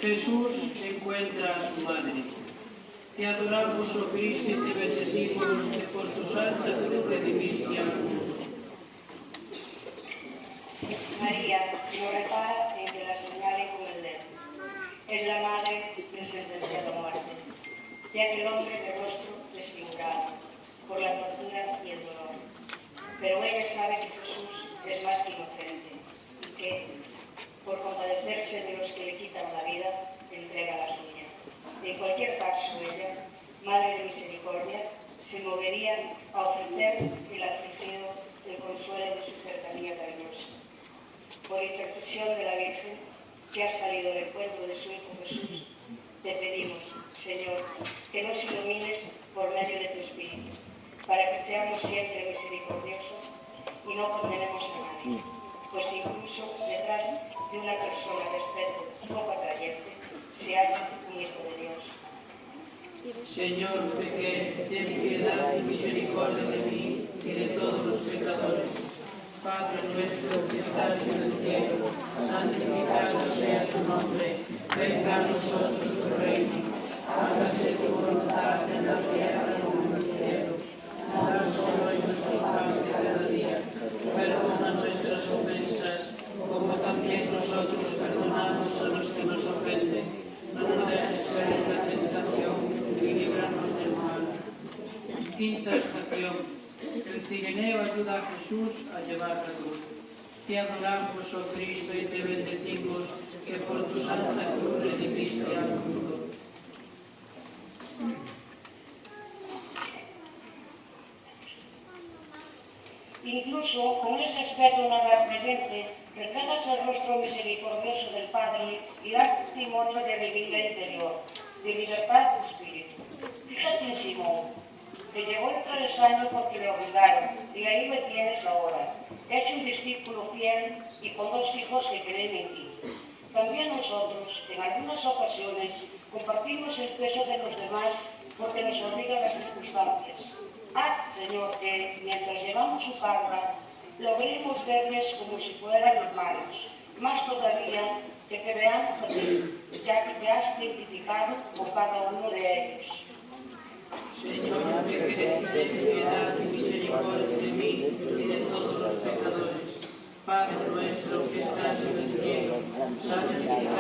Jesús encuentra a su madre. Te adoramos, oh Cristo, y te bendecimos que por tu santa cruz redimiste al mundo. María nos repara en que la señale con el dedo. Es la madre del sentenciado a muerte, de aquel hombre de rostro desfigurado por la tortura y el dolor. Pero ella sabe que Jesús es más que inocente y que, por compadecerse de los que le quitan la vida, entrega la suya. En cualquier caso, ella, Madre de Misericordia, se movería a ofrecer el afligido el consuelo de su cercanía cariñosa. Por intercesión de la Virgen, que ha salido del encuentro de su Hijo Jesús, te pedimos, Señor, que nos ilumines por medio de tu Espíritu, para que seamos siempre misericordiosos y no condenemos a nadie, pues incluso detrás de una persona de aspecto poco atrayente se halla un Hijo de Dios. Señor, ten piedad y misericordia de mí y de todos los pecadores. Padre nuestro que estás en el cielo, santificado sea tu nombre. Venga a nosotros tu reino. Hágase tu voluntad en la tierra como en el cielo. Danos hoy nuestro pan de cada día. Perdona nuestras ofensas, como también nosotros perdonamos a los que nos ofenden. No nos dejes caer en la tentación y líbranos del mal. Quinta estación. El Cireneo ayuda a Jesús a llevar la cruz. Te adoramos, oh Cristo, y te bendecimos que por tu santa cruz redimiste al mundo. Incluso con ese aspecto nada creyente, reflejas el rostro misericordioso del Padre y das testimonio de alegría interior, de libertad de espíritu. Fíjate en Simón, que llegó el travesaño porque le obligaron, y ahí me tienes ahora, hecho un discípulo fiel y con 2 hijos que creen en ti. También nosotros, en algunas ocasiones, compartimos el peso de los demás porque nos obligan las circunstancias. Haz, Señor, que, mientras llevamos su carga, logremos verles como si fueran hermanos, más todavía que te veamos a ti, ya que te has identificado con cada uno de ellos. Señor, ten piedad y misericordia de mí y de todos los pecadores. Padre nuestro que estás en el cielo, santificado